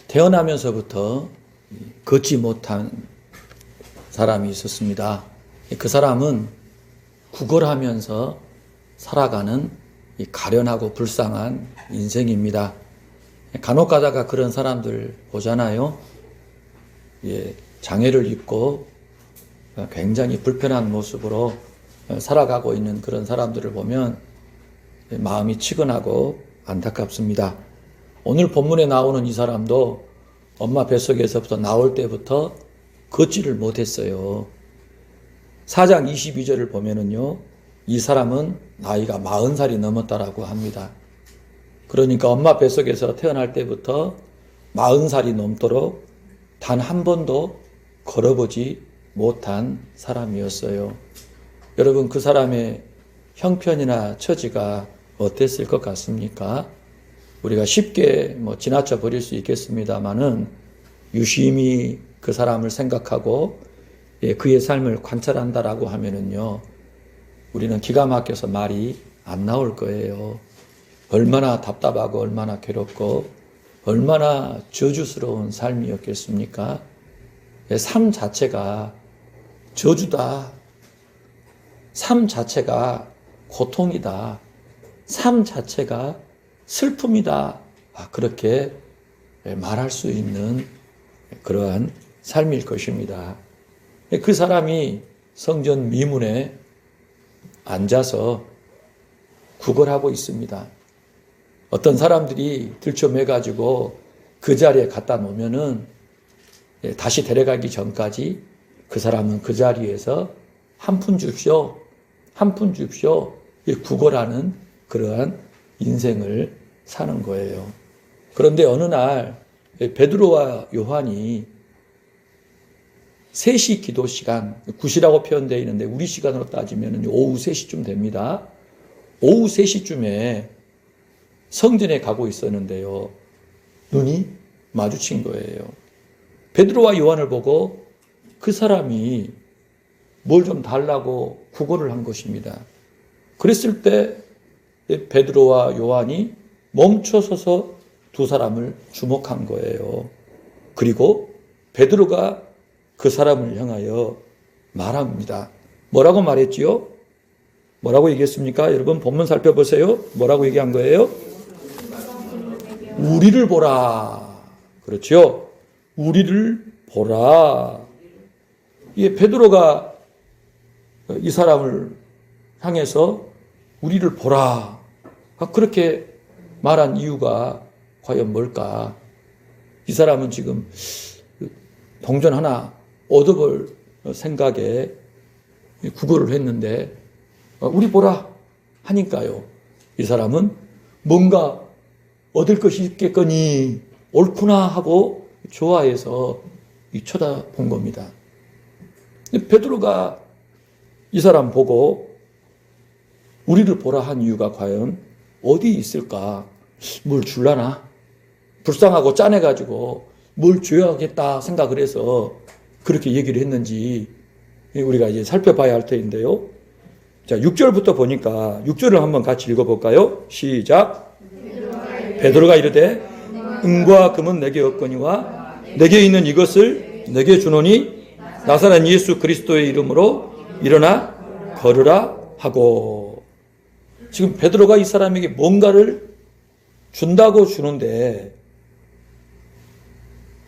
태어나면서부터 걷지 못한 사람이 있었습니다. 그 사람은 구걸하면서 살아가는 가련하고 불쌍한 인생입니다. 간혹 가다가 그런 사람들 보잖아요. 장애를 입고 굉장히 불편한 모습으로 살아가고 있는 그런 사람들을 보면 마음이 치근하고 안타깝습니다. 오늘 본문에 나오는 이 사람도 엄마 뱃속에서부터 나올 때부터 걷지를 못했어요. 4장 22절을 보면은요, 이 사람은 나이가 40살이 넘었다라고 합니다. 그러니까 엄마 뱃속에서 태어날 때부터 40살이 넘도록 단 한 번도 걸어보지 못한 사람이었어요. 여러분, 그 사람의 형편이나 처지가 어땠을 것 같습니까? 우리가 쉽게 지나쳐 버릴 수 있겠습니다만은 유심히 그 사람을 생각하고 그의 삶을 관찰한다라고 하면은요, 우리는 기가 막혀서 말이 안 나올 거예요. 얼마나 답답하고 얼마나 괴롭고 얼마나 저주스러운 삶이었겠습니까? 삶 자체가 저주다. 삶 자체가 고통이다. 삶 자체가 슬픔이다. 그렇게 말할 수 있는 그러한 삶일 것입니다. 그 사람이 성전 미문에 앉아서 구걸하고 있습니다. 어떤 사람들이 들쳐매가지고 그 자리에 갖다 놓으면은 다시 데려가기 전까지 그 사람은 그 자리에서 한 푼 줍쇼, 한 푼 줍쇼, 구걸하는 그러한 인생을 사는 거예요. 그런데 어느 날 베드로와 요한이 3시 기도 시간, 9시라고 표현되어 있는데 우리 시간으로 따지면 오후 3시쯤 됩니다. 오후 3시쯤에 성전에 가고 있었는데요. 눈이 마주친 거예요. 베드로와 요한을 보고 그 사람이 뭘 좀 달라고 구걸을 한 것입니다. 그랬을 때 베드로와 요한이 멈춰서서 두 사람을 주목한 거예요. 그리고 베드로가 그 사람을 향하여 말합니다. 뭐라고 말했지요? 뭐라고 얘기했습니까? 여러분 본문 살펴보세요. 뭐라고 얘기한 거예요? 우리를 보라. 그렇죠? 우리를 보라. 이게 베드로가 이 사람을 향해서 우리를 보라. 그렇게 말한 이유가 과연 뭘까? 이 사람은 지금 동전 하나 얻어볼 생각에 구걸을 했는데 우리 보라 하니까요. 이 사람은 뭔가 얻을 것이 있겠거니 옳구나 하고 좋아해서 쳐다본 겁니다. 베드로가 이 사람 보고 우리를 보라 한 이유가 과연 어디 있을까? 뭘 줄라나? 불쌍하고 짠해가지고 뭘 줘야겠다 생각을 해서 그렇게 얘기를 했는지 우리가 이제 살펴봐야 할 터인데요. 자, 6절부터 보니까 6절을 한번 같이 읽어볼까요? 시작. 베드로가 이르되 은과 금은 내게 없거니와 내게 있는 이것을 내게 주노니 나사렛 예수 그리스도의 이름으로 일어나 걸으라 하고. 지금 베드로가 이 사람에게 뭔가를 준다고 주는데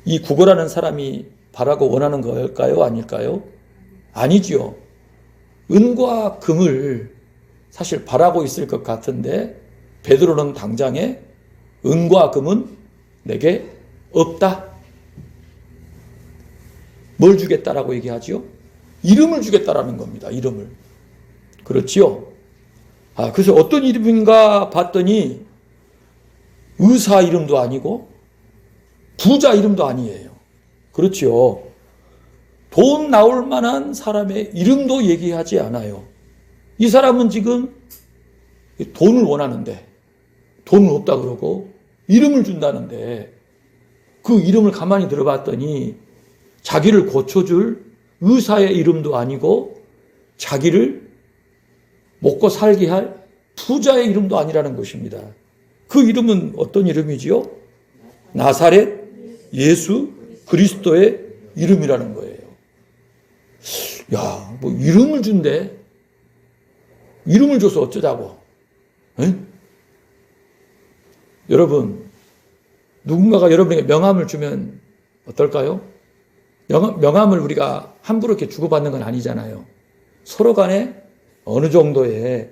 이 구걸하는 사람이 바라고 원하는 걸까요? 아닐까요? 아니지요. 은과 금을 사실 바라고 있을 것 같은데 베드로는 당장에 은과 금은 내게 없다. 뭘 주겠다라고 얘기하지요? 이름을 주겠다라는 겁니다. 이름을. 그렇지요? 그래서 어떤 이름인가 봤더니 의사 이름도 아니고 부자 이름도 아니에요. 그렇지요? 돈 나올 만한 사람의 이름도 얘기하지 않아요. 이 사람은 지금 돈을 원하는데 돈은 없다 그러고 이름을 준다는데 그 이름을 가만히 들어봤더니 자기를 고쳐줄 의사의 이름도 아니고 자기를 먹고 살게 할 부자의 이름도 아니라는 것입니다. 그 이름은 어떤 이름이지요? 나사렛 예수 그리스도의 이름이라는 거예요. 야, 뭐 이름을 준대. 이름을 줘서 어쩌자고. 응? 여러분, 누군가가 여러분에게 명함을 주면 어떨까요? 명함을 우리가 함부로 이렇게 주고받는 건 아니잖아요. 서로 간에 어느 정도의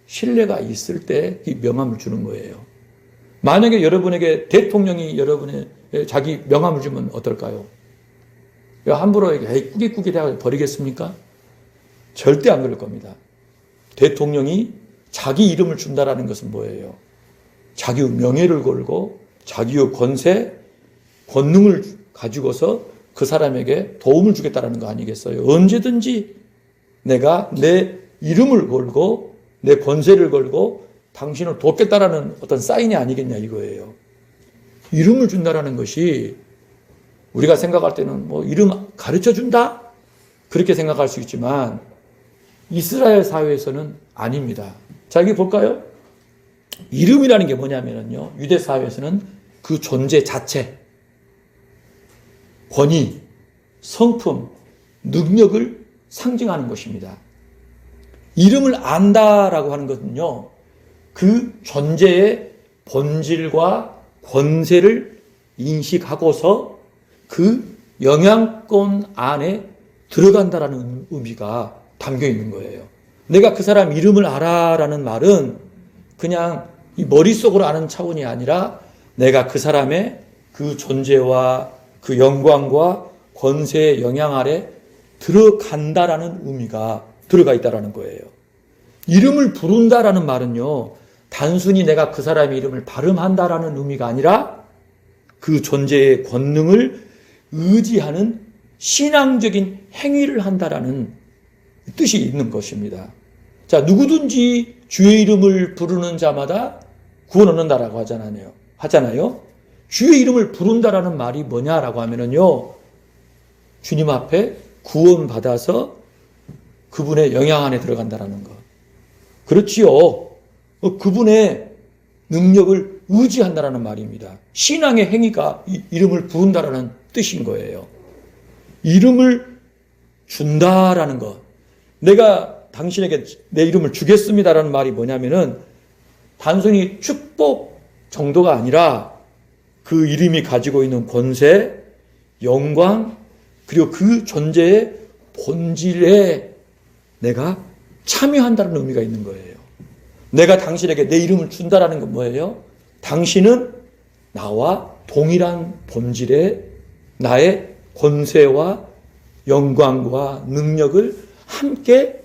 신뢰가 있을 때 이 명함을 주는 거예요. 만약에 여러분에게 대통령이 여러분의 자기 명함을 주면 어떨까요? 함부로 이렇게 꾸깃꾸깃 해서 버리겠습니까? 절대 안 그럴 겁니다. 대통령이 자기 이름을 준다라는 것은 뭐예요? 자기의 명예를 걸고 자기의 권세, 권능을 가지고서 그 사람에게 도움을 주겠다라는 거 아니겠어요? 언제든지 내가 내 이름을 걸고 내 권세를 걸고 당신을 돕겠다라는 어떤 사인이 아니겠냐 이거예요. 이름을 준다라는 것이 우리가 생각할 때는 뭐 이름 가르쳐 준다? 그렇게 생각할 수 있지만 이스라엘 사회에서는 아닙니다. 자, 여기 볼까요? 이름이라는 게 뭐냐면요. 유대 사회에서는 그 존재 자체, 권위, 성품, 능력을 상징하는 것입니다. 이름을 안다라고 하는 것은요, 그 존재의 본질과 권세를 인식하고서 그 영향권 안에 들어간다라는 의미가 담겨 있는 거예요. 내가 그 사람 이름을 알아라는 말은 그냥 이 머릿속으로 아는 차원이 아니라 내가 그 사람의 그 존재와 그 영광과 권세의 영향 아래 들어간다라는 의미가 들어가 있다라는 거예요. 이름을 부른다라는 말은요, 단순히 내가 그 사람의 이름을 발음한다라는 의미가 아니라 그 존재의 권능을 의지하는 신앙적인 행위를 한다라는 뜻이 있는 것입니다. 자, 누구든지 주의 이름을 부르는 자마다 구원 얻는다라고 하잖아요. 주의 이름을 부른다라는 말이 뭐냐라고 하면은요, 주님 앞에 구원받아서 그분의 영향 안에 들어간다라는 것. 그렇지요. 그분의 능력을 의지한다라는 말입니다. 신앙의 행위가 이름을 부른다라는 뜻인 거예요. 이름을 준다라는 것. 내가 당신에게 내 이름을 주겠습니다라는 말이 뭐냐면은 단순히 축복 정도가 아니라 그 이름이 가지고 있는 권세, 영광, 그리고 그 존재의 본질에 내가 참여한다는 의미가 있는 거예요. 내가 당신에게 내 이름을 준다라는 건 뭐예요? 당신은 나와 동일한 본질의 나의 권세와 영광과 능력을 함께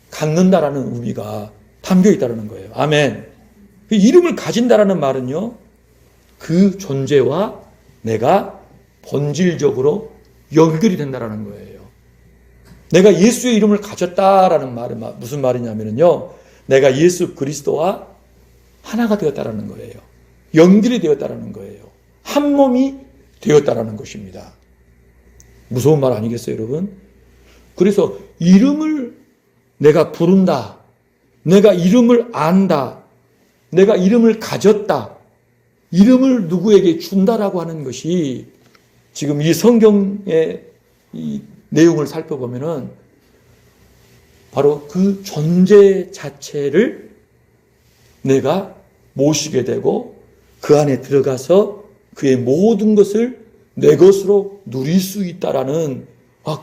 갖는다라는 의미가 담겨 있다는 거예요. 아멘. 그 이름을 가진다라는 말은요, 그 존재와 내가 본질적으로 연결이 된다라는 거예요. 내가 예수의 이름을 가졌다라는 말은 무슨 말이냐면요, 내가 예수 그리스도와 하나가 되었다라는 거예요. 연결이 되었다라는 거예요. 한 몸이 되었다라는 것입니다. 무서운 말 아니겠어요, 여러분? 그래서 이름을 내가 부른다, 내가 이름을 안다, 내가 이름을 가졌다, 이름을 누구에게 준다라고 하는 것이 지금 이 성경의 이 내용을 살펴보면은 바로 그 존재 자체를 내가 모시게 되고 그 안에 들어가서 그의 모든 것을 내 것으로 누릴 수 있다라는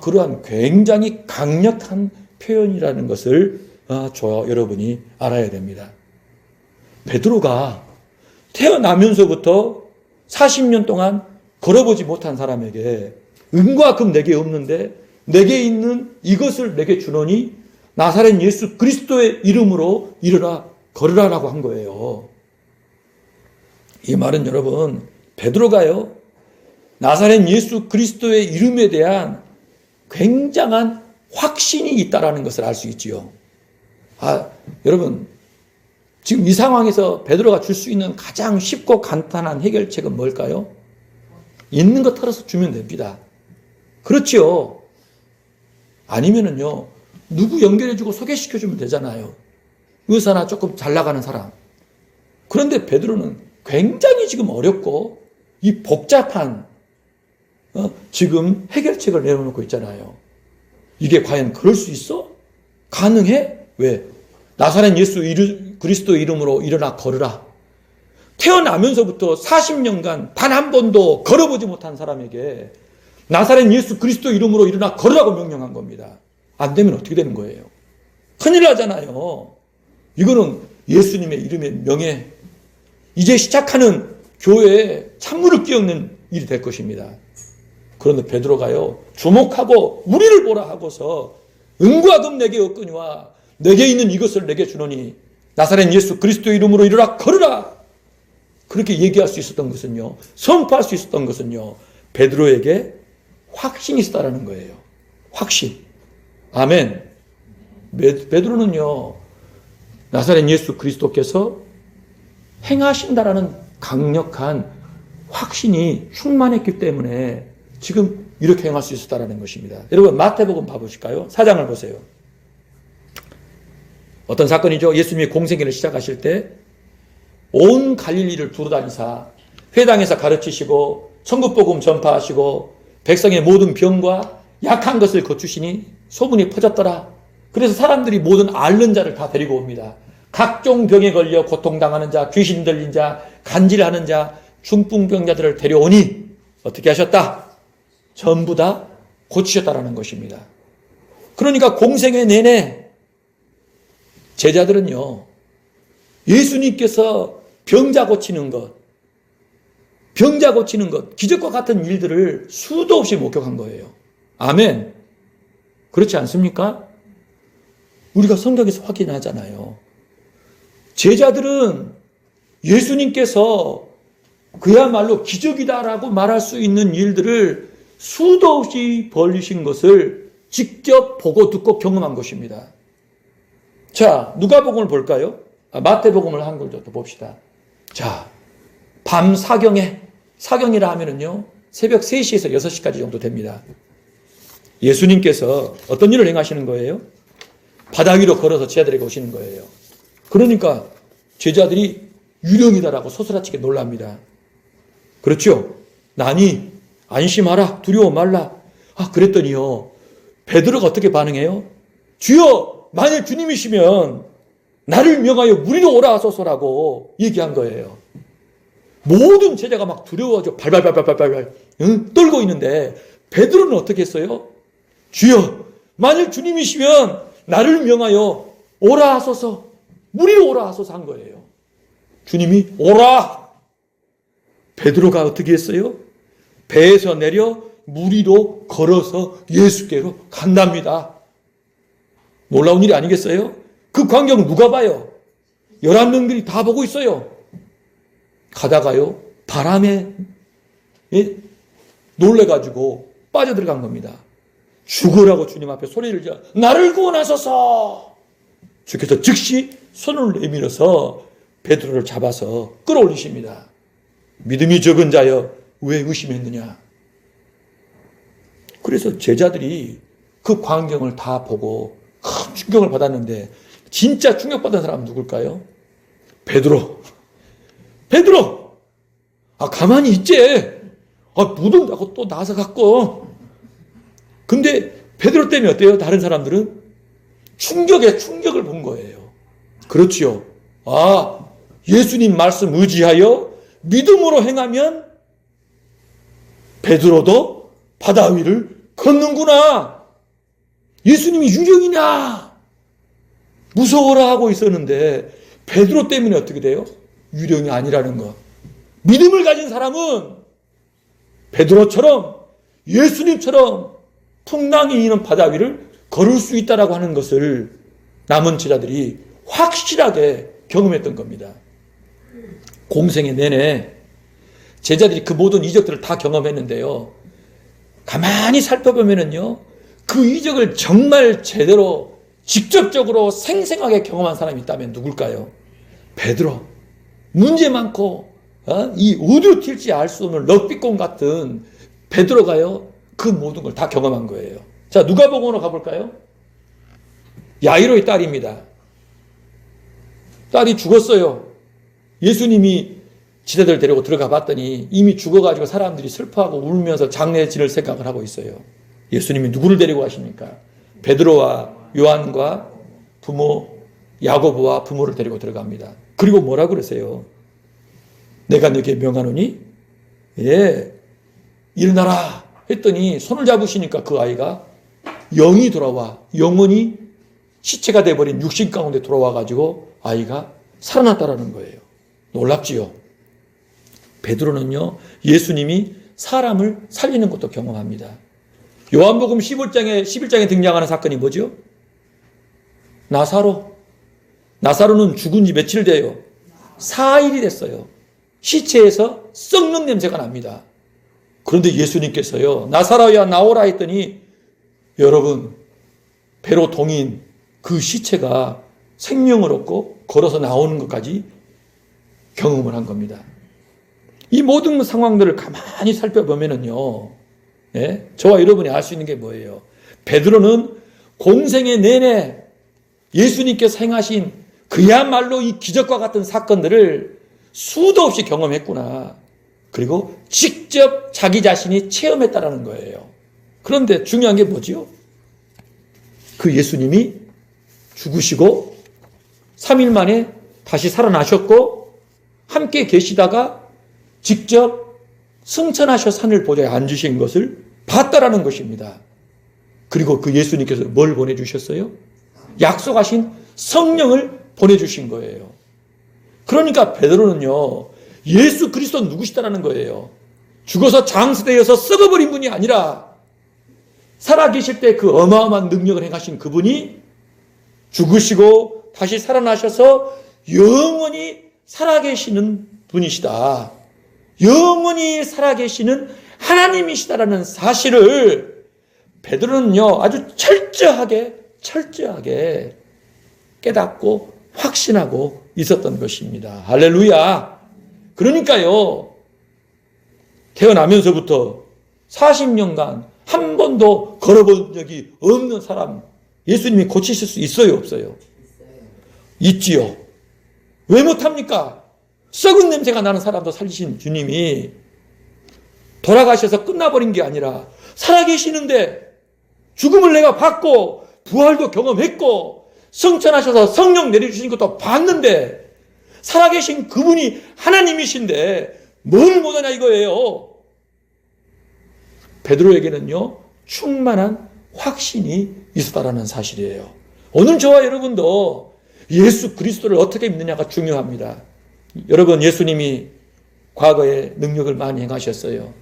그러한 굉장히 강력한 표현이라는 것을 저와 여러분이 알아야 됩니다. 베드로가 태어나면서부터 40년 동안 걸어보지 못한 사람에게 은과 금 내게 없는데 내게 있는 이것을 내게 주노니 나사렛 예수 그리스도의 이름으로 일어나 걸으라라고 한 거예요. 이 말은 여러분, 베드로가요, 나사렛 예수 그리스도의 이름에 대한 굉장한 확신이 있다라는 것을 알 수 있지요. 여러분, 지금 이 상황에서 베드로가 줄 수 있는 가장 쉽고 간단한 해결책은 뭘까요? 있는 거 털어서 주면 됩니다. 그렇지요. 아니면은요, 누구 연결해주고 소개시켜주면 되잖아요. 의사나 조금 잘 나가는 사람. 그런데 베드로는 굉장히 지금 어렵고 이 복잡한 지금 해결책을 내놓고 있잖아요. 이게 과연 그럴 수 있어? 가능해? 왜? 나사렛 예수 그리스도 이름으로 일어나 걸으라. 태어나면서부터 40년간 단 한 번도 걸어보지 못한 사람에게 나사렛 예수 그리스도 이름으로 일어나 걸으라고 명령한 겁니다. 안 되면 어떻게 되는 거예요? 큰일 나잖아요. 이거는 예수님의 이름의 명예, 이제 시작하는 교회에 찬물을 끼얹는 일이 될 것입니다. 그런데 베드로가요, 주목하고 우리를 보라 하고서 은과 금 내게 얻거니와 내게 있는 이것을 내게 주노니 나사렛 예수 그리스도 이름으로 일어나 걸으라. 그렇게 얘기할 수 있었던 것은요, 선포할 수 있었던 것은요, 베드로에게 확신이 있었다라는 거예요. 확신. 아멘. 베드로는요, 나사렛 예수 그리스도께서 행하신다라는 강력한 확신이 충만했기 때문에 지금 이렇게 행할 수 있었다라는 것입니다. 여러분, 마태복음 봐보실까요? 4장을 보세요. 어떤 사건이죠? 예수님이 공생애를 시작하실 때 온 갈릴리를 두루다니사 회당에서 가르치시고 천국복음 전파하시고 백성의 모든 병과 약한 것을 거추시니 소문이 퍼졌더라. 그래서 사람들이 모든 앓는 자를 다 데리고 옵니다. 각종 병에 걸려 고통당하는 자, 귀신 들린 자, 간질하는 자, 중풍병자들을 데려오니 어떻게 하셨다? 전부 다 고치셨다라는 것입니다. 그러니까 공생애 내내 제자들은요, 예수님께서 병자 고치는 것, 기적과 같은 일들을 수도 없이 목격한 거예요. 아멘. 그렇지 않습니까? 우리가 성경에서 확인하잖아요. 제자들은 예수님께서 그야말로 기적이다라고 말할 수 있는 일들을 수도 없이 벌리신 것을 직접 보고 듣고 경험한 것입니다. 자, 누가복음을 볼까요? 마태복음을 한 걸 더 봅시다. 자, 밤 사경이라 하면은요, 새벽 3시에서 6시까지 정도 됩니다. 예수님께서 어떤 일을 행하시는 거예요? 바다 위로 걸어서 제자들에게 오시는 거예요. 그러니까 제자들이 유령이다라고 소스라치게 놀랍니다. 그렇죠? 나니 안심하라, 두려워 말라. 그랬더니요, 베드로가 어떻게 반응해요? 주여, 만일 주님이시면 나를 명하여 무리로 오라 하소서라고 얘기한 거예요. 모든 제자가 막 두려워져 발발발발발발 떨고 있는데 베드로는 어떻게 했어요? 주여, 만일 주님이시면 나를 명하여 오라 하소서, 무리로 오라 하소서 한 거예요. 주님이 오라. 베드로가 어떻게 했어요? 배에서 내려 무리로 걸어서 예수께로 간답니다. 놀라운 일이 아니겠어요? 그 광경을 누가 봐요? 11명들이 다 보고 있어요. 가다가요, 바람에 놀래가지고 빠져들어간 겁니다. 죽으라고 주님 앞에 소리를 지어 나를 구원하소서. 주께서 즉시 손을 내밀어서 베드로를 잡아서 끌어올리십니다. 믿음이 적은 자여 왜 의심했느냐. 그래서 제자들이 그 광경을 다 보고 큰 충격을 받았는데 진짜 충격받은 사람은 누굴까요? 베드로. 가만히 있지. 묻은다고 또 나서 갖고. 근데 베드로 때문에 어때요? 다른 사람들은 충격에 충격을 본 거예요. 그렇지요. 예수님 말씀 의지하여 믿음으로 행하면 베드로도 바다 위를 걷는구나. 예수님이 유령이냐. 무서워라 하고 있었는데 베드로 때문에 어떻게 돼요? 유령이 아니라는 것. 믿음을 가진 사람은 베드로처럼 예수님처럼 풍랑이 있는 바다 위를 걸을 수 있다라고 하는 것을 남은 제자들이 확실하게 경험했던 겁니다. 공생애 내내 제자들이 그 모든 이적들을 다 경험했는데요. 가만히 살펴보면은요, 그 이적을 정말 제대로 직접적으로 생생하게 경험한 사람이 있다면 누굴까요? 베드로. 문제 많고 이 어디로 튈지 알 수 없는 럭비공 같은 베드로가요, 그 모든 걸 다 경험한 거예요. 자, 누가복음으로 가볼까요? 야이로의 딸입니다. 딸이 죽었어요. 예수님이 지도자들 데리고 들어가 봤더니 이미 죽어가지고 사람들이 슬퍼하고 울면서 장례 지낼 생각을 하고 있어요. 예수님이 누구를 데리고 가십니까? 베드로와 요한과 부모 야고보와 부모를 데리고 들어갑니다. 그리고 뭐라고 그러세요? 내가 너에게 명하노니 일어나라 했더니 손을 잡으시니까 그 아이가 영이 돌아와 영혼이 시체가 돼버린 육신 가운데 돌아와가지고 아이가 살아났다라는 거예요. 놀랍지요? 베드로는요 예수님이 사람을 살리는 것도 경험합니다. 요한복음 11장에 등장하는 사건이 뭐죠? 나사로는 죽은 지 며칠 돼요? 4일이 됐어요. 시체에서 썩는 냄새가 납니다. 그런데 예수님께서요 나사로야 나오라 했더니 여러분 배로 동인 그 시체가 생명을 얻고 걸어서 나오는 것까지 경험을 한 겁니다. 이 모든 상황들을 가만히 살펴보면은요 저와 여러분이 알 수 있는 게 뭐예요? 베드로는 공생애 내내 예수님께서 행하신 그야말로 이 기적과 같은 사건들을 수도 없이 경험했구나. 그리고 직접 자기 자신이 체험했다라는 거예요. 그런데 중요한 게 뭐지요? 그 예수님이 죽으시고 3일 만에 다시 살아나셨고 함께 계시다가 직접 승천하셔 하늘 보좌에 앉으신 것을 봤다라는 것입니다. 그리고 그 예수님께서 뭘 보내주셨어요? 약속하신 성령을 보내주신 거예요. 그러니까 베드로는요 예수 그리스도 누구시다라는 거예요. 죽어서 장수되어서 썩어버린 분이 아니라 살아계실 때 그 어마어마한 능력을 행하신 그분이 죽으시고 다시 살아나셔서 영원히 살아계시는 분이시다. 영원히 살아계시는 하나님이시다라는 사실을 베드로는요 아주 철저하게 깨닫고 확신하고 있었던 것입니다. 할렐루야. 그러니까요 태어나면서부터 40년간 한 번도 걸어본 적이 없는 사람 예수님이 고치실 수 있어요 없어요? 있지요. 왜 못합니까? 썩은 냄새가 나는 사람도 살리신 주님이 돌아가셔서 끝나버린 게 아니라 살아계시는데 죽음을 내가 받고 부활도 경험했고 성천하셔서 성령 내려주신 것도 봤는데 살아계신 그분이 하나님이신데 뭘 못하냐 이거예요. 베드로에게는요 충만한 확신이 있었다라는 사실이에요. 오늘 저와 여러분도 예수 그리스도를 어떻게 믿느냐가 중요합니다. 여러분 예수님이 과거에 능력을 많이 행하셨어요.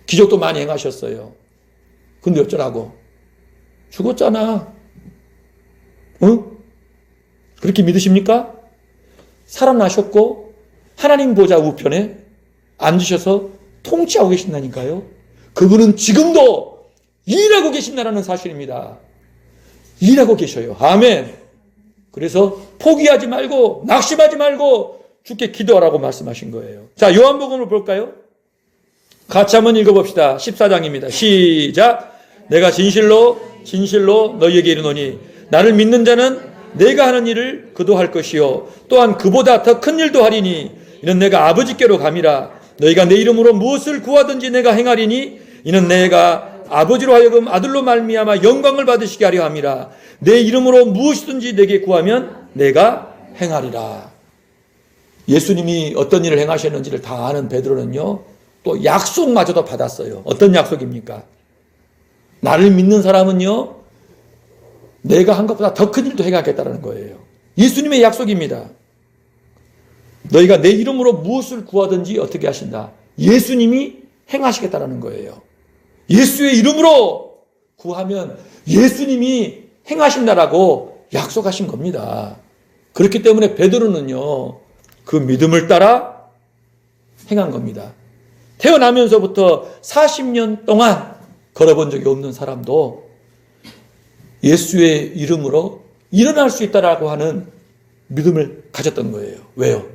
기적도 많이 행하셨어요. 근데 어쩌라고? 죽었잖아. 그렇게 믿으십니까? 살아나셨고 하나님 보좌 우편에 앉으셔서 통치하고 계신다니까요. 그분은 지금도 일하고 계신다는 사실입니다. 일하고 계셔요. 아멘. 그래서 포기하지 말고 낙심하지 말고 주께 기도하라고 말씀하신 거예요. 자, 요한복음을 볼까요? 같이 한번 읽어봅시다. 14장입니다. 시작. 내가 진실로 너희에게 이르노니 나를 믿는 자는 내가 하는 일을 그도 할 것이요 또한 그보다 더 큰 일도 하리니 이는 내가 아버지께로 감이라. 너희가 내 이름으로 무엇을 구하든지 내가 행하리니 이는 내가 아버지로 하여금 아들로 말미암아 영광을 받으시게 하려 함이라. 내 이름으로 무엇이든지 내게 구하면 내가 행하리라. 예수님이 어떤 일을 행하셨는지를 다 아는 베드로는요 또 약속마저도 받았어요. 어떤 약속입니까? 나를 믿는 사람은요 내가 한 것보다 더 큰 일도 행하겠다는 거예요. 예수님의 약속입니다. 너희가 내 이름으로 무엇을 구하든지 어떻게 하신다? 예수님이 행하시겠다는 거예요. 예수의 이름으로 구하면 예수님이 행하신다라고 약속하신 겁니다. 그렇기 때문에 베드로는요 그 믿음을 따라 행한 겁니다. 태어나면서부터 40년 동안 걸어본 적이 없는 사람도 예수의 이름으로 일어날 수 있다라고 하는 믿음을 가졌던 거예요. 왜요?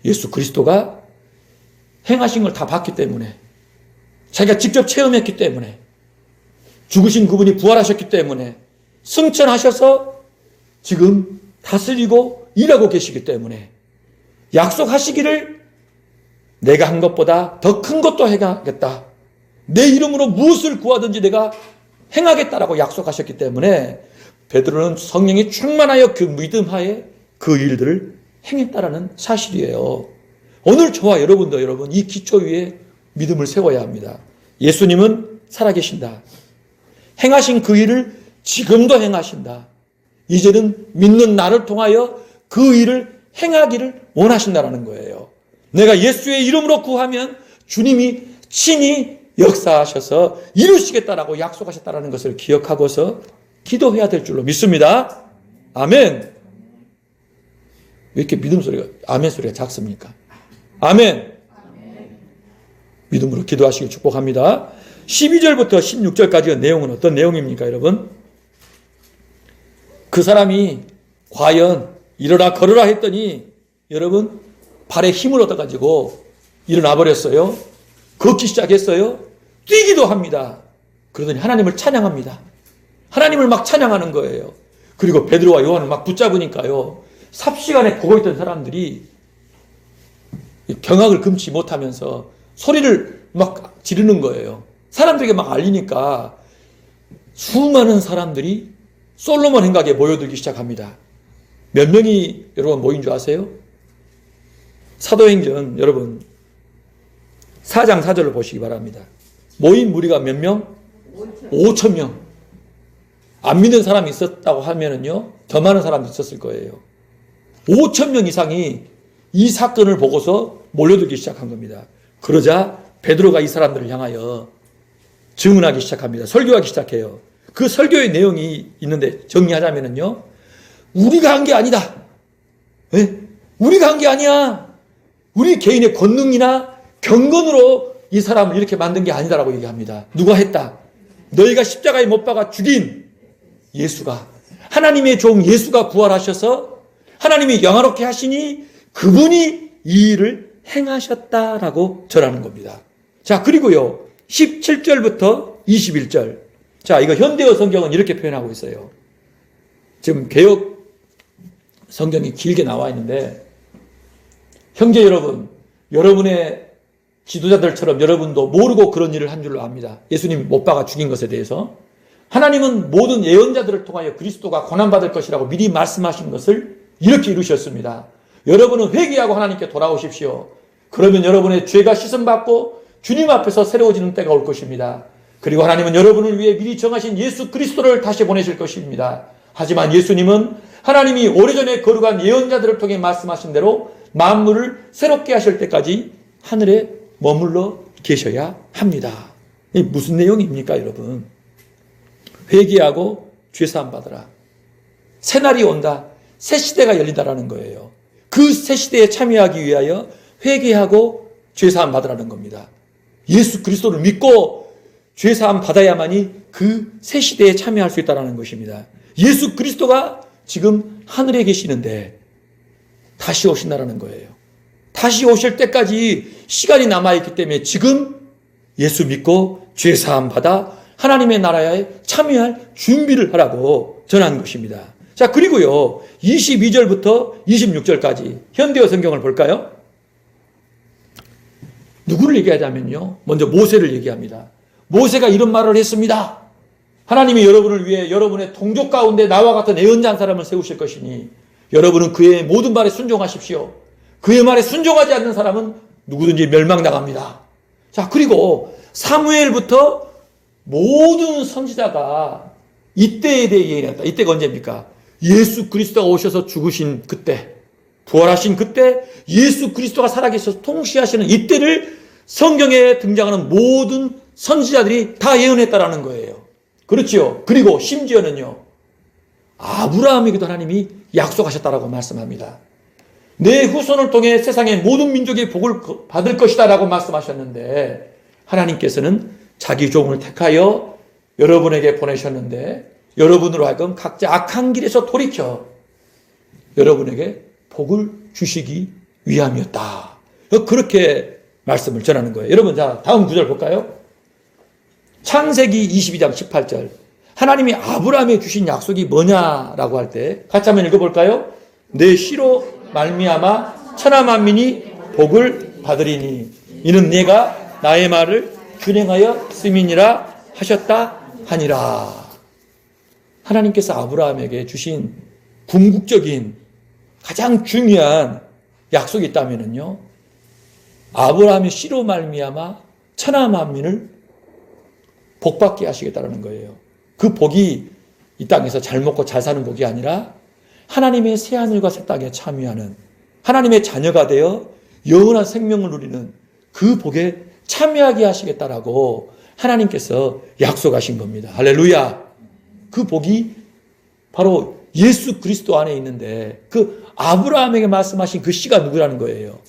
예수 그리스도가 행하신 걸 다 봤기 때문에, 자기가 직접 체험했기 때문에, 죽으신 그분이 부활하셨기 때문에, 승천하셔서 지금 다스리고 일하고 계시기 때문에, 약속하시기를 내가 한 것보다 더 큰 것도 행하겠다. 내 이름으로 무엇을 구하든지 내가 행하겠다라고 약속하셨기 때문에 베드로는 성령이 충만하여 그 믿음 하에 그 일들을 행했다라는 사실이에요. 오늘 저와 여러분도 여러분 이 기초 위에 믿음을 세워야 합니다. 예수님은 살아계신다. 행하신 그 일을 지금도 행하신다. 이제는 믿는 나를 통하여 그 일을 행하기를 원하신다라는 거예요. 내가 예수의 이름으로 구하면 주님이 친히 역사하셔서 이루시겠다라고 약속하셨다라는 것을 기억하고서 기도해야 될 줄로 믿습니다. 아멘. 왜 이렇게 믿음 소리가, 아멘 소리가 작습니까? 아멘. 믿음으로 기도하시길 축복합니다. 12절부터 16절까지의 내용은 어떤 내용입니까, 여러분? 그 사람이 과연 일어나 걸으라 했더니 여러분 발에 힘을 얻어가지고 일어나 버렸어요. 걷기 시작했어요. 뛰기도 합니다. 그러더니 하나님을 찬양합니다. 하나님을 막 찬양하는 거예요. 그리고 베드로와 요한을 막 붙잡으니까요. 삽시간에 보고 있던 사람들이 경악을 금치 못하면서 소리를 막 지르는 거예요. 사람들에게 막 알리니까 수많은 사람들이 솔로몬 행각에 모여들기 시작합니다. 몇 명이 여러분 모인 줄 아세요? 사도행전 여러분 4장 4절을 보시기 바랍니다. 모인 무리가 몇 명? 5천 명. 안 믿는 사람이 있었다고 하면은요, 더 많은 사람이 있었을 거예요. 5천 명 이상이 이 사건을 보고서 몰려들기 시작한 겁니다. 그러자 베드로가 이 사람들을 향하여 증언하기 시작합니다. 설교하기 시작해요. 그 설교의 내용이 있는데 정리하자면은요, 우리가 한 게 아니다. 네? 우리가 한 게 아니야. 우리 개인의 권능이나 경건으로 이 사람을 이렇게 만든 게 아니다라고 얘기합니다. 누가 했다? 너희가 십자가에 못 박아 죽인 예수가, 하나님의 종 예수가 부활하셔서 하나님이 영화롭게 하시니 그분이 이 일을 행하셨다라고 전하는 겁니다. 자, 그리고요 17절부터 21절. 자, 이거 현대어 성경은 이렇게 표현하고 있어요. 지금 개역 성경이 길게 나와 있는데, 형제 여러분, 여러분의 지도자들처럼 여러분도 모르고 그런 일을 한 줄로 압니다. 예수님 못 박아 죽인 것에 대해서. 하나님은 모든 예언자들을 통하여 그리스도가 고난받을 것이라고 미리 말씀하신 것을 이렇게 이루셨습니다. 여러분은 회개하고 하나님께 돌아오십시오. 그러면 여러분의 죄가 씻음받고 주님 앞에서 새로워지는 때가 올 것입니다. 그리고 하나님은 여러분을 위해 미리 정하신 예수 그리스도를 다시 보내실 것입니다. 하지만 예수님은 하나님이 오래전에 거룩한 예언자들을 통해 말씀하신 대로 만물을 새롭게 하실 때까지 하늘에 머물러 계셔야 합니다. 이게 무슨 내용입니까, 여러분? 회개하고 죄사함 받으라. 새 날이 온다. 새 시대가 열린다라는 거예요. 그 새 시대에 참여하기 위하여 회개하고 죄사함 받으라는 겁니다. 예수 그리스도를 믿고 죄사함 받아야만이 그 새 시대에 참여할 수 있다는 것입니다. 예수 그리스도가 지금 하늘에 계시는데 다시 오신다라는 거예요. 다시 오실 때까지 시간이 남아있기 때문에 지금 예수 믿고 죄사함 받아 하나님의 나라에 참여할 준비를 하라고 전한 것입니다. 자, 그리고요 22절부터 26절까지 현대어 성경을 볼까요? 누구를 얘기하자면요, 먼저 모세를 얘기합니다. 모세가 이런 말을 했습니다. 하나님이 여러분을 위해 여러분의 동족 가운데 나와 같은 예언자 한 사람을 세우실 것이니 여러분은 그의 모든 말에 순종하십시오. 그의 말에 순종하지 않는 사람은 누구든지 멸망당합니다. 자, 그리고 사무엘부터 모든 선지자가 이때에 대해 얘기했다. 이때가 언제입니까? 예수 그리스도가 오셔서 죽으신 그때, 부활하신 그때, 예수 그리스도가 살아계셔서 통치하시는 이때를 성경에 등장하는 모든 선지자들이 다 예언했다라는 거예요. 그렇죠. 그리고 심지어는요, 아브라함에게도 하나님이 약속하셨다라고 말씀합니다. 내 후손을 통해 세상의 모든 민족의 복을 받을 것이다라고 말씀하셨는데, 하나님께서는 자기 종을 택하여 여러분에게 보내셨는데, 여러분으로 하여금 각자 악한 길에서 돌이켜 여러분에게 복을 주시기 위함이었다. 그렇게 말씀을 전하는 거예요. 여러분, 자, 다음 구절 볼까요? 창세기 22장 18절. 하나님이 아브라함에 주신 약속이 뭐냐라고 할 때 같이 한번 읽어볼까요? 내 씨로 말미암아 천하 만민이 복을 받으리니 이는 내가 나의 말을 준행하여 쓰민이라 하셨다 하니라. 하나님께서 아브라함에게 주신 궁극적인 가장 중요한 약속이 있다면요, 아브라함의 씨로 말미암아 천하 만민을 복받게 하시겠다는 거예요. 그 복이 이 땅에서 잘 먹고 잘 사는 복이 아니라 하나님의 새하늘과 새 땅에 참여하는, 하나님의 자녀가 되어 영원한 생명을 누리는 그 복에 참여하게 하시겠다라고 하나님께서 약속하신 겁니다. 할렐루야. 그 복이 바로 예수 그리스도 안에 있는데, 그 아브라함에게 말씀하신 그 씨가 누구라는 거예요?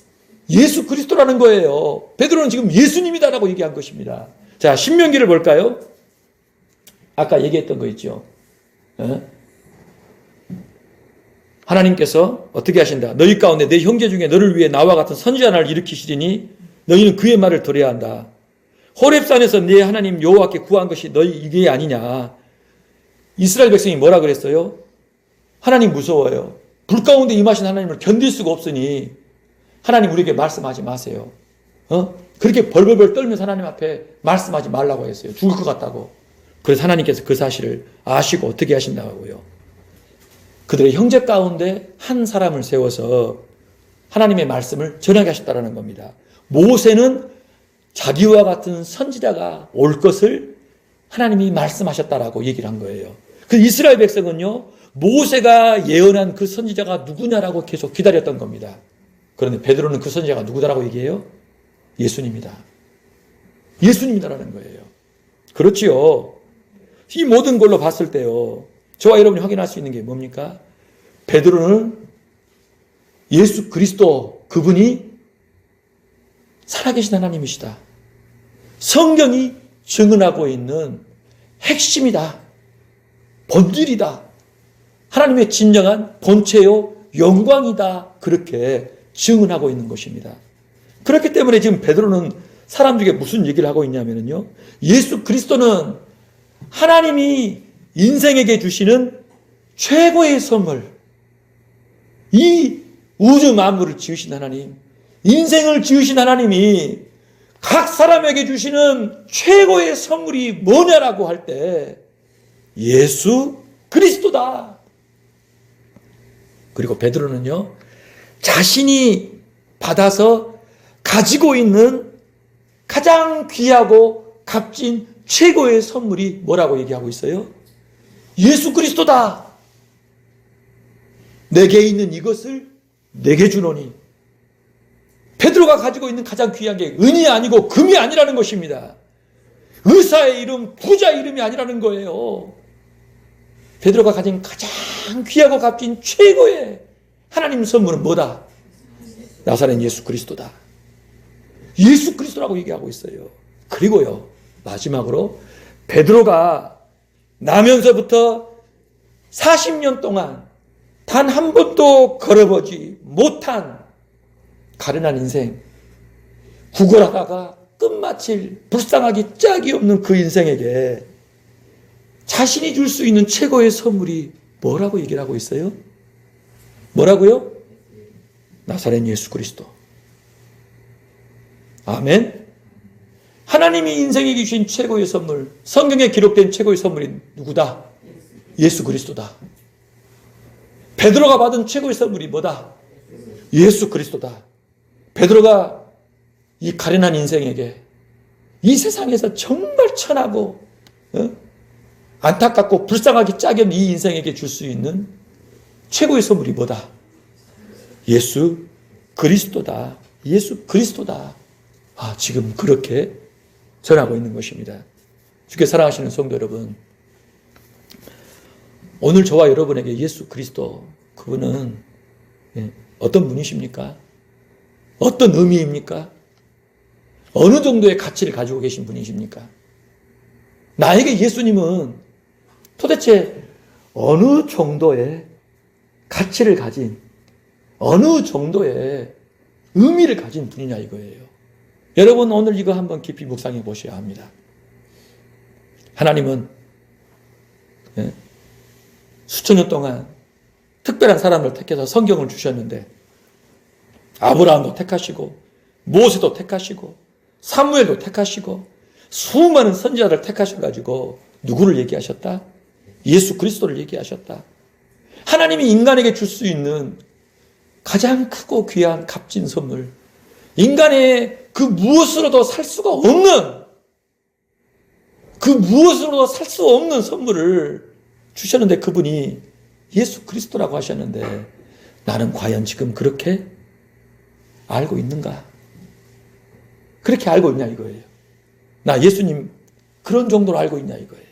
예수 그리스도라는 거예요. 베드로는 지금 예수님이다라고 얘기한 것입니다. 자, 신명기를 볼까요? 아까 얘기했던 거 있죠. 하나님께서 어떻게 하신다? 너희 가운데 내 형제 중에 너를 위해 나와 같은 선지자 하나를 일으키시리니 너희는 그의 말을 들어야 한다. 호렙산에서 네 하나님 여호와께 구한 것이 너희 이게 아니냐. 이스라엘 백성이 뭐라 그랬어요? 하나님 무서워요. 불 가운데 임하신 하나님을 견딜 수가 없으니 하나님 우리에게 말씀하지 마세요. 그렇게 벌벌벌 떨면서 하나님 앞에 말씀하지 말라고 했어요. 죽을 것 같다고. 그래서 하나님께서 그 사실을 아시고 어떻게 하신다고요? 그들의 형제 가운데 한 사람을 세워서 하나님의 말씀을 전하게 하셨다는 겁니다. 모세는 자기와 같은 선지자가 올 것을 하나님이 말씀하셨다라고 얘기를 한 거예요. 그 이스라엘 백성은요, 모세가 예언한 그 선지자가 누구냐라고 계속 기다렸던 겁니다. 그런데 베드로는 그 선지자가 누구다라고 얘기해요? 예수님이다. 예수님이다라는 거예요. 그렇지요. 이 모든 걸로 봤을 때요, 저와 여러분이 확인할 수 있는 게 뭡니까? 베드로는 예수 그리스도, 그분이 살아계신 하나님이시다. 성경이 증언하고 있는 핵심이다. 본질이다. 하나님의 진정한 본체요 영광이다. 그렇게 증언하고 있는 것입니다. 그렇기 때문에 지금 베드로는 사람들에게 무슨 얘기를 하고 있냐면요, 예수 그리스도는 하나님이 인생에게 주시는 최고의 선물, 이 우주 만물을 지으신 하나님, 인생을 지으신 하나님이 각 사람에게 주시는 최고의 선물이 뭐냐라고 할 때 예수 그리스도다. 그리고 베드로는요, 자신이 받아서 가지고 있는 가장 귀하고 값진 최고의 선물이 뭐라고 얘기하고 있어요? 예수 그리스도다. 내게 있는 이것을 내게 주노니. 베드로가 가지고 있는 가장 귀한 게 은이 아니고 금이 아니라는 것입니다. 의사의 이름, 부자 이름이 아니라는 거예요. 베드로가 가진 가장 귀하고 값진 최고의 하나님 선물은 뭐다? 나사렛 예수 그리스도다. 예수 그리스도라고 얘기하고 있어요. 그리고요, 마지막으로 베드로가 나면서부터 40년 동안 단 한 번도 걸어보지 못한 가련한 인생, 구걸하다가 끝마칠 불쌍하기 짝이 없는 그 인생에게 자신이 줄 수 있는 최고의 선물이 뭐라고 얘기를 하고 있어요? 뭐라고요? 나사렛 예수 그리스도. 아멘. 하나님이 인생에게 주신 최고의 선물, 성경에 기록된 최고의 선물이 누구다? 예수 그리스도다. 베드로가 받은 최고의 선물이 뭐다? 예수 그리스도다. 베드로가 이 가련한 인생에게, 이 세상에서 정말 천하고 안타깝고 불쌍하기 짝이 없는 이 인생에게 줄 수 있는 최고의 선물이 뭐다? 예수 그리스도다. 예수 그리스도다. 아, 지금 그렇게 전하고 있는 것입니다. 주께 사랑하시는 성도 여러분, 오늘 저와 여러분에게 예수 그리스도, 그분은 어떤 분이십니까? 어떤 의미입니까? 어느 정도의 가치를 가지고 계신 분이십니까? 나에게 예수님은 도대체 어느 정도의 가치를 가진, 어느 정도의 의미를 가진 분이냐 이거예요. 여러분, 오늘 이거 한번 깊이 묵상해 보셔야 합니다. 하나님은 수천 년 동안 특별한 사람을 택해서 성경을 주셨는데, 아브라함도 택하시고 모세도 택하시고 사무엘도 택하시고 수많은 선지자를 택하셔가지고 누구를 얘기하셨다? 예수 그리스도를 얘기하셨다. 하나님이 인간에게 줄 수 있는 가장 크고 귀한 값진 선물, 인간의 그 무엇으로도 살 수가 없는, 그 무엇으로도 살 수 없는 선물을 주셨는데 그분이 예수 그리스도라고 하셨는데 나는 과연 지금 그렇게 알고 있는가? 그렇게 알고 있냐 이거예요. 나 예수님 그런 정도로 알고 있냐 이거예요.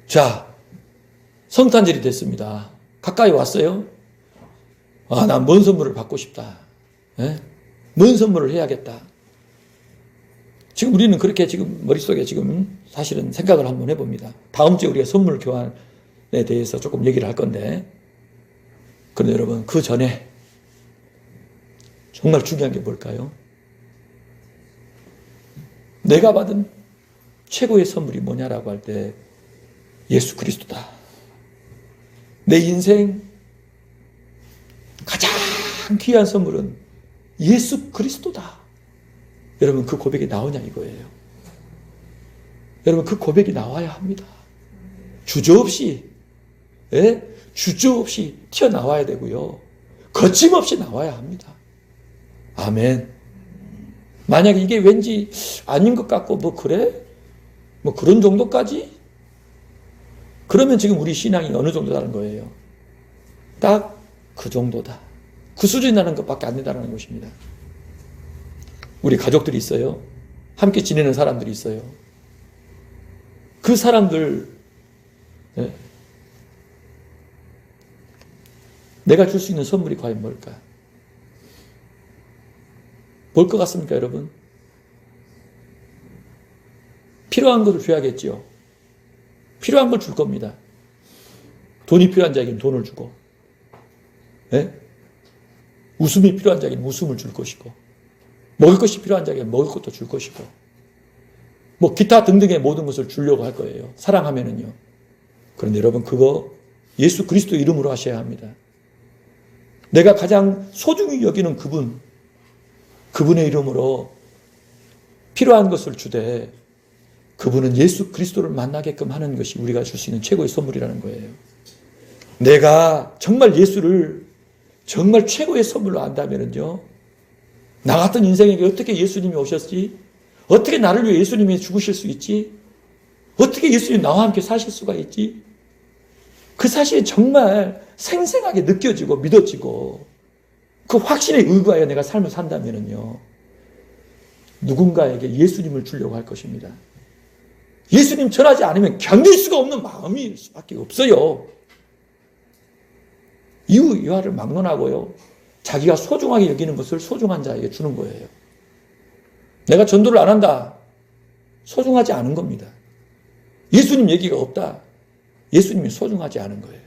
자, 성탄절이 됐습니다. 가까이 왔어요. 아, 난 뭔 선물을 받고 싶다. 예? 뭔 선물을 해야겠다. 지금 우리는 그렇게 지금 머릿속에 지금 사실은 생각을 한번 해봅니다. 다음 주에 우리가 선물 교환에 대해서 조금 얘기를 할 건데, 그런데 여러분 그 전에 정말 중요한 게 뭘까요? 내가 받은 최고의 선물이 뭐냐라고 할 때 예수 그리스도다. 내 인생 가장 귀한 선물은 예수 그리스도다. 여러분 그 고백이 나오냐 이거예요. 여러분 그 고백이 나와야 합니다. 주저없이, 예? 주저없이 튀어나와야 되고요. 거침없이 나와야 합니다. 아멘. 만약에 이게 왠지 아닌 것 같고 뭐 그래? 뭐 그런 정도까지? 그러면 지금 우리 신앙이 어느 정도라는 거예요. 딱 그 정도다. 그 수준이라는 것밖에 안 된다는 것입니다. 우리 가족들이 있어요. 함께 지내는 사람들이 있어요. 그 사람들, 네. 내가 줄 수 있는 선물이 과연 뭘까? 뭘 것 같습니까, 여러분? 필요한 것을 줘야겠지요. 필요한 걸 줄 겁니다. 돈이 필요한 자에게는 돈을 주고, 네? 웃음이 필요한 자에게는 웃음을 줄 것이고, 먹을 것이 필요한 자에게는 먹을 것도 줄 것이고, 뭐 기타 등등의 모든 것을 주려고 할 거예요. 사랑하면은요. 그런데 여러분 그거 예수 그리스도 이름으로 하셔야 합니다. 내가 가장 소중히 여기는 그분의 이름으로 필요한 것을 주되 그분은 예수 그리스도를 만나게끔 하는 것이 우리가 줄 수 있는 최고의 선물이라는 거예요. 내가 정말 예수를 정말 최고의 선물로 안다면은요, 나 같은 인생에게 어떻게 예수님이 오셨지? 어떻게 나를 위해 예수님이 죽으실 수 있지? 어떻게 예수님이 나와 함께 사실 수가 있지? 그 사실이 정말 생생하게 느껴지고 믿어지고 그 확신에 의거하여 내가 삶을 산다면은요, 누군가에게 예수님을 주려고 할 것입니다. 예수님 전하지 않으면 견딜 수가 없는 마음일 수밖에 없어요. 이유이하를 막론하고요, 자기가 소중하게 여기는 것을 소중한 자에게 주는 거예요. 내가 전도를 안 한다. 소중하지 않은 겁니다. 예수님 얘기가 없다. 예수님이 소중하지 않은 거예요.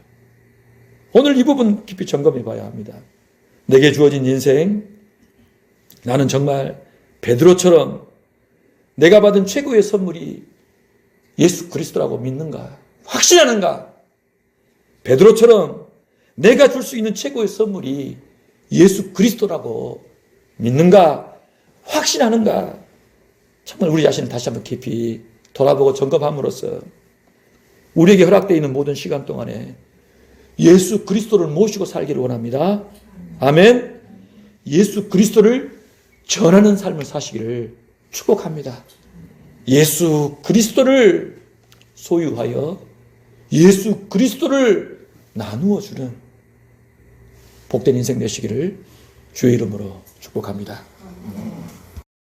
오늘 이 부분 깊이 점검해 봐야 합니다. 내게 주어진 인생, 나는 정말 베드로처럼 내가 받은 최고의 선물이 예수 그리스도라고 믿는가? 확신하는가? 베드로처럼 내가 줄 수 있는 최고의 선물이 예수 그리스도라고 믿는가? 확신하는가? 정말 우리 자신을 다시 한번 깊이 돌아보고 점검함으로써 우리에게 허락되어 있는 모든 시간 동안에 예수 그리스도를 모시고 살기를 원합니다. 아멘. 예수 그리스도를 전하는 삶을 사시기를 축복합니다. 예수 그리스도를 소유하여 예수 그리스도를 나누어 주는 복된 인생 되시기를 주의 이름으로 축복합니다.